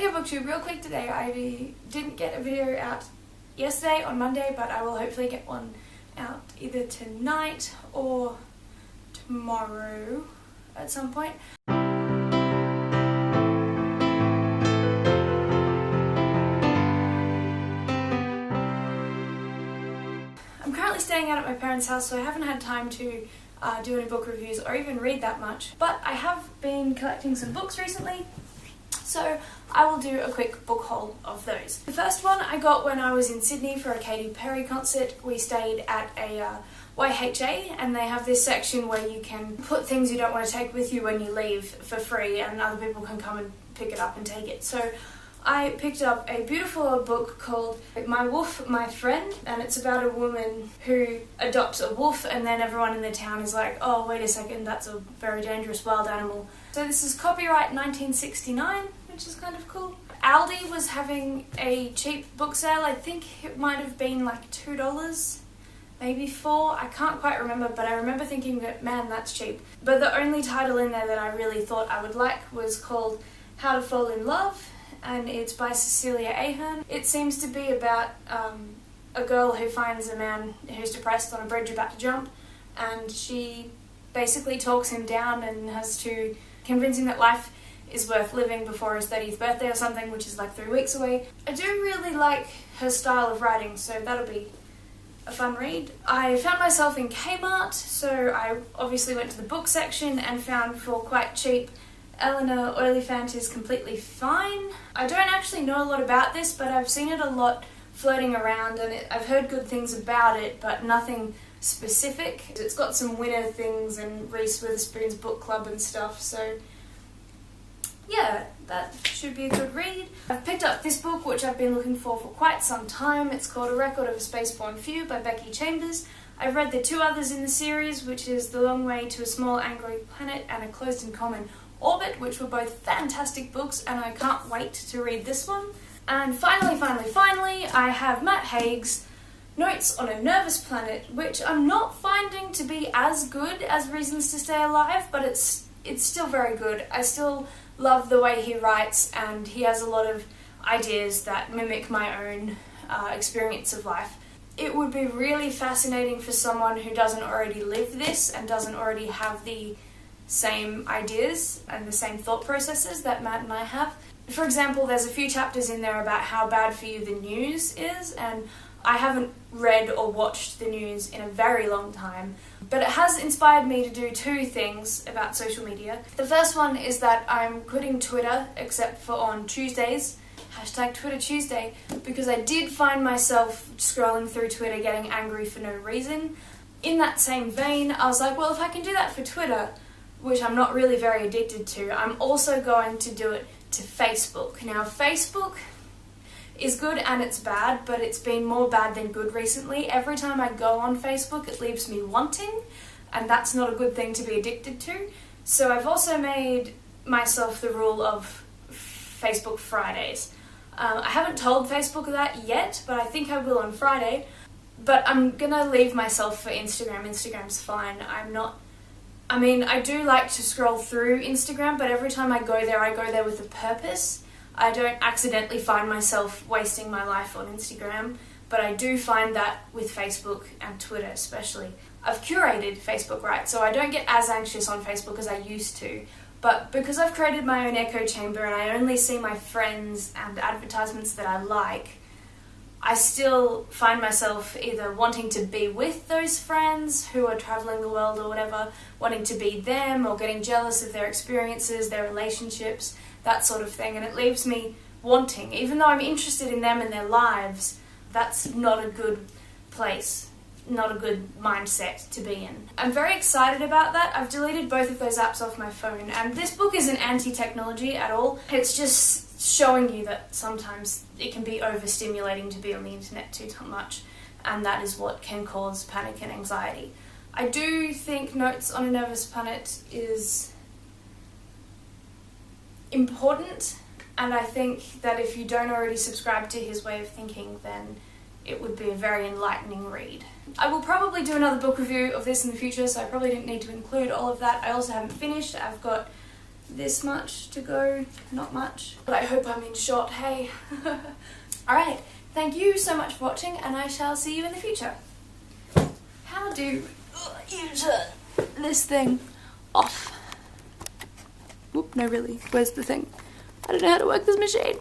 Speaking of booktube, real quick today, I didn't get a video out yesterday on Monday, but I will hopefully get one out either tonight or tomorrow at some point. I'm currently staying out at my parents' house, so I haven't had time to do any book reviews or even read that much, but I have been collecting some books recently, so I will do a quick book haul of those. The first one I got when I was in Sydney for a Katy Perry concert. We stayed at a YHA, and they have this section where you can put things you don't want to take with you when you leave for free, and other people can come and pick it up and take it. So I picked up a beautiful old book called My Wolf, My Friend, and it's about a woman who adopts a wolf, and then everyone in the town is like, oh, wait a second, that's a very dangerous wild animal. So this is copyright 1969, which is kind of cool. Aldi was having a cheap book sale. I think it might have been like $2, maybe $4, I can't quite remember, but I remember thinking that, man, that's cheap. But the only title in there that I really thought I would like was called How to Fall in Love, and it's by Cecilia Ahern. It seems to be about a girl who finds a man who's depressed on a bridge about to jump, and she basically talks him down and has to convince him that life is worth living before his 30th birthday or something, which is like 3 weeks away. I do really like her style of writing, so that'll be a fun read. I found myself in Kmart, so I obviously went to the book section and found for quite cheap Eleanor Oliphant Is Completely Fine. I don't actually know a lot about this, but I've seen it a lot floating around, and I've heard good things about it, but nothing specific. It's got some winner things and Reese Witherspoon's book club and stuff, so yeah, that should be a good read. I've picked up this book, which I've been looking for quite some time. It's called A Record of a Spaceborne Few by Becky Chambers. I've read the 2 others in the series, which is The Long Way to a Small Angry Planet and A Closed and Common Orbit, which were both fantastic books, and I can't wait to read this one. And finally, I have Matt Haig's Notes on a Nervous Planet, which I'm not finding to be as good as Reasons to Stay Alive, but it's still very good. I still love the way he writes, and he has a lot of ideas that mimic my own experience of life. It would be really fascinating for someone who doesn't already live this and doesn't already have the same ideas and the same thought processes that Matt and I have. For example, there's a few chapters in there about how bad for you the news is, and I haven't read or watched the news in a very long time, but it has inspired me to do 2 things about social media. The first one is that I'm quitting Twitter, except for on Tuesdays, #Twitter Tuesday, because I did find myself scrolling through Twitter getting angry for no reason. In that same vein, I was like, well, if I can do that for Twitter, which I'm not really very addicted to, I'm also going to do it to Facebook. Now, Facebook is good and it's bad, but it's been more bad than good recently. Every time I go on Facebook, it leaves me wanting, and that's not a good thing to be addicted to. So I've also made myself the rule of Facebook Fridays. I haven't told Facebook that yet, but I think I will on Friday. But I'm gonna leave myself for Instagram. Instagram's fine. I do like to scroll through Instagram, but every time I go there with a purpose. I don't accidentally find myself wasting my life on Instagram, but I do find that with Facebook and Twitter especially. I've curated Facebook, right, so I don't get as anxious on Facebook as I used to, but because I've created my own echo chamber and I only see my friends and advertisements that I like, I still find myself either wanting to be with those friends who are traveling the world or whatever, wanting to be them, or getting jealous of their experiences, their relationships, that sort of thing, and it leaves me wanting. Even though I'm interested in them and their lives, that's not a good place, not a good mindset to be in. I'm very excited about that. I've deleted both of those apps off my phone, and this book isn't anti-technology at all. It's just showing you that sometimes it can be overstimulating to be on the internet too much, and that is what can cause panic and anxiety. I do think Notes on a Nervous Planet is important, and I think that if you don't already subscribe to his way of thinking, then it would be a very enlightening read. I will probably do another book review of this in the future, so I probably didn't need to include all of that. I also haven't finished. I've got this much to go, not much, but I hope I'm in shot, hey. Alright, thank you so much for watching, and I shall see you in the future. How do you turn this thing off? Whoop, no really, where's the thing? I don't know how to work this machine.